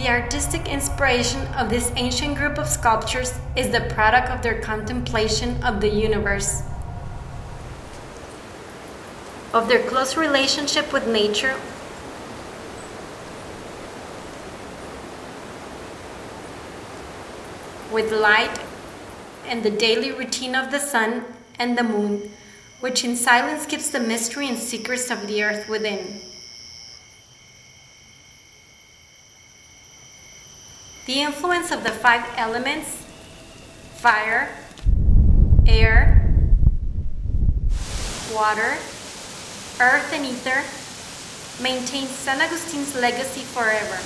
The artistic inspiration of this ancient group of sculptures is the product of their contemplation of the universe, of their close relationship with nature, with light, and the daily routine of the sun and the moon, which in silence keeps the mystery and secrets of the earth within. The influence of the five elements, fire, air, water, earth and ether, maintains San Agustin's legacy forever.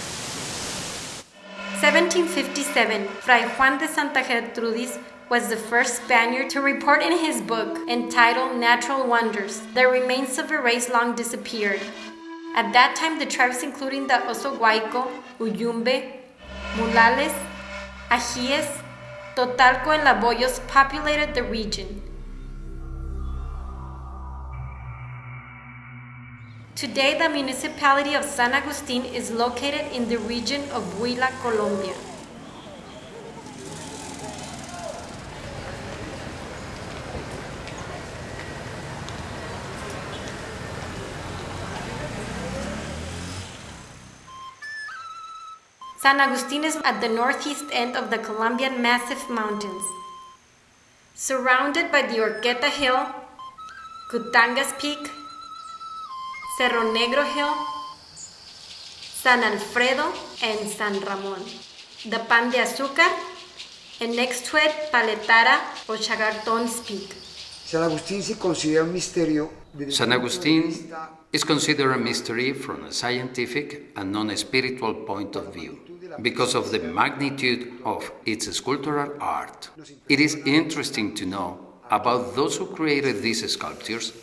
1757, Fray Juan de Santa Gertrudis was the first Spaniard to report in his book, entitled Natural Wonders, the remains of a race long disappeared. At that time, the tribes including the Osoguaico, Uyumbe, Mulales, Ajíes, Totalco, and Laboyos populated the region. Today, the municipality of San Agustin is located in the region of Huila, Colombia. San Agustin is at the northeast end of the Colombian Massif Mountains, surrounded by the Horqueta Hill, Cutangas Peak, Cerro Negro Hill, San Alfredo, and San Ramon, the Pan de Azúcar, and next to it, Paletara or Chagartón's Peak. San Agustín se considera un misterio. San Agustin is considered a mystery from a scientific and non-spiritual point of view because of the magnitude of its sculptural art. It is interesting to know about those who created these sculptures,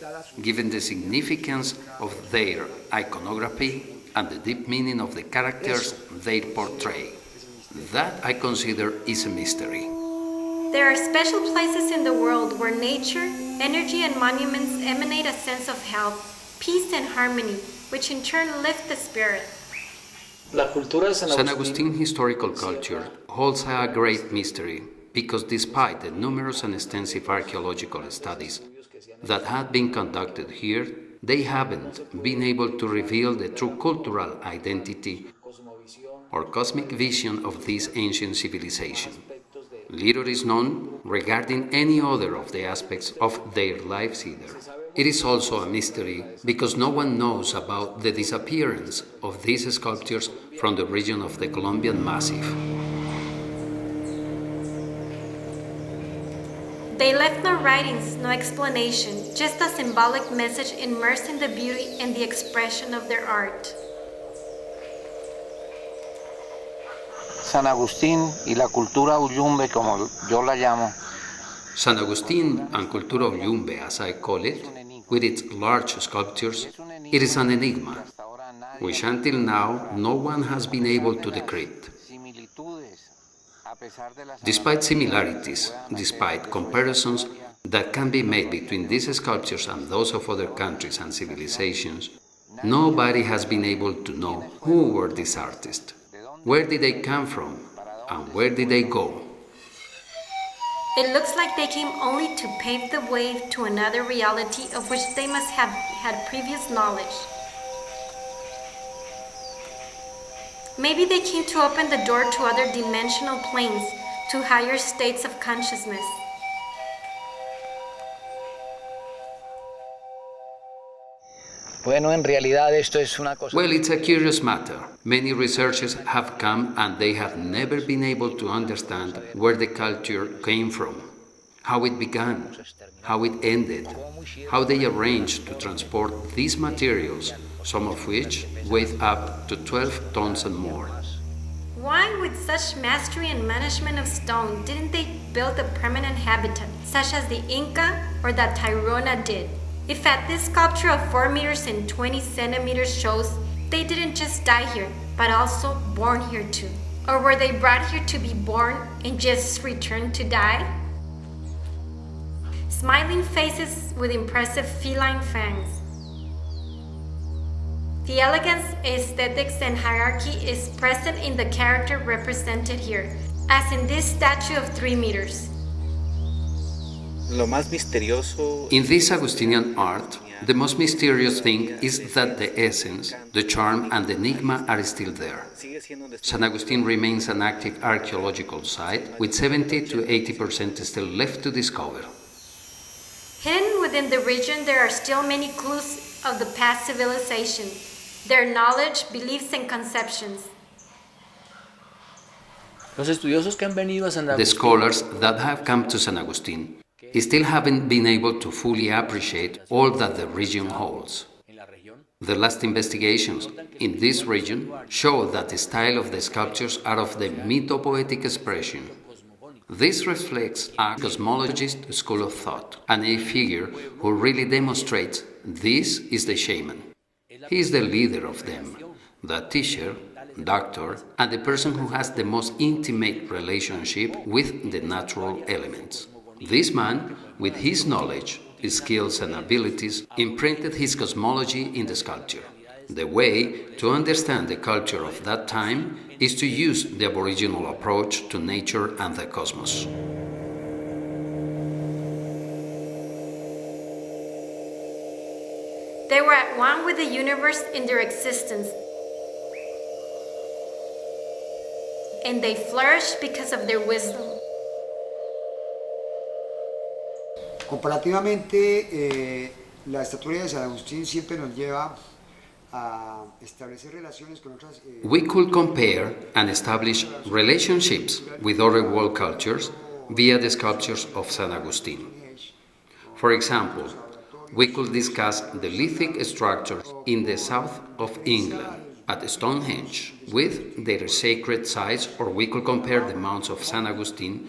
given the significance of their iconography and the deep meaning of the characters they portray. That I consider is a mystery. There are special places in the world where nature, energy, and monuments emanate a sense of health, peace, and harmony, which in turn lift the spirit. San Agustin historical culture holds a great mystery because despite the numerous and extensive archaeological studies that have been conducted here, they haven't been able to reveal the true cultural identity or cosmic vision of this ancient civilization. Little is known regarding any other of the aspects of their lives either. It is also a mystery because no one knows about the disappearance of these sculptures from the region of the Colombian Massif. They left no writings, no explanation, just a symbolic message immersed in the beauty and the expression of their art. San Agustín y la cultura Uyumbe, como yo la llamo. San Agustin and Cultura Uyumbe, as I call it, with its large sculptures, it is an enigma, which until now no one has been able to decrypt. Despite similarities, despite comparisons that can be made between these sculptures and those of other countries and civilizations, nobody has been able to know who were these artists, where did they come from, and where did they go. It looks like they came only to pave the way to another reality of which they must have had previous knowledge. Maybe they came to open the door to other dimensional planes, to higher states of consciousness. Bueno, en realidad esto es una cosa. Well, it's a curious matter. Many researchers have come and they have never been able to understand where the culture came from, how it began, how it ended, how they arranged to transport these materials, some of which weighed up to 12 tons and more. Why, with such mastery and management of stone, didn't they build a permanent habitat, such as the Inca or that Tayrona did? If at this sculpture of 4 meters and 20 centimeters shows, they didn't just die here, but also born here too. Or were they brought here to be born and just returned to die? Smiling faces with impressive feline fangs. The elegance, aesthetics, and hierarchy is present in the character represented here, as in this statue of 3 meters. Lo más misterioso In this Augustinian art, the most mysterious thing is that the essence, the charm, and the enigma are still there. San Agustin remains an active archaeological site with 70 to 80% still left to discover. Hidden within the region, there are still many clues of the past civilization, their knowledge, beliefs, and conceptions. Los estudiosos que han venido a San The Agustín scholars that have come to San Agustin still haven't been able to fully appreciate all that the region holds. The last investigations in this region show that the style of the sculptures are of the mythopoetic expression. This reflects a cosmologist school of thought and a figure who really demonstrates this is the shaman. He is the leader of them, the teacher, doctor, and the person who has the most intimate relationship with the natural elements. This man, with his knowledge, skills, and abilities, imprinted his cosmology in the sculpture. The way to understand the culture of that time is to use the aboriginal approach to nature and the cosmos. They were at one with the universe in their existence, and they flourished because of their wisdom. Comparativamente, la estatura de San Agustín siempre nos lleva a establecer relaciones con otras. We could compare and establish relationships with other world cultures via the sculptures of San Agustin. For example, we could discuss the lithic structures in the south of England at Stonehenge with their sacred sites, or we could compare the mounds of San Agustin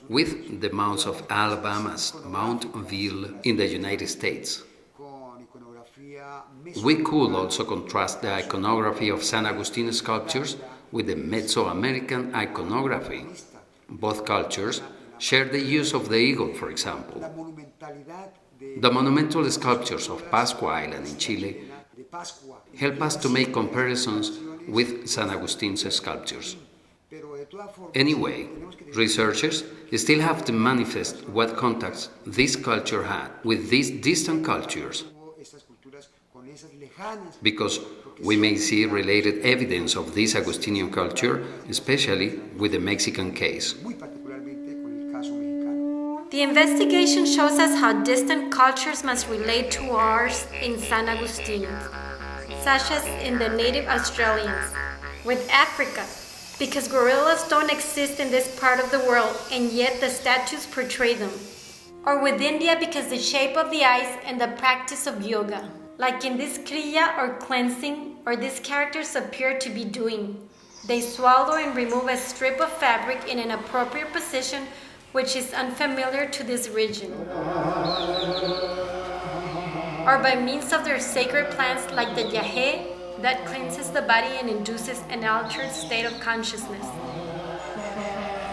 with the mounds of Alabama's Mount Ville in the United States. We could also contrast the iconography of San Agustin sculptures with the Mesoamerican iconography. Both cultures share the use of the eagle, for example. The monumental sculptures of Pascua Island in Chile help us to make comparisons with San Agustin's sculptures. Anyway, researchers still have to manifest what contacts this culture had with these distant cultures, because we may see related evidence of this Agustinian culture, especially with the Mexican case. The investigation shows us how distant cultures must relate to ours in San Agustin, such as in the native Australians, with Africa, because gorillas don't exist in this part of the world and yet the statues portray them, or with India because the shape of the eyes and the practice of yoga, like in this kriya or cleansing, or these characters appear to be doing. They swallow and remove a strip of fabric in an appropriate position which is unfamiliar to this region, or by means of their sacred plants like the yahe that cleanses the body and induces an altered state of consciousness.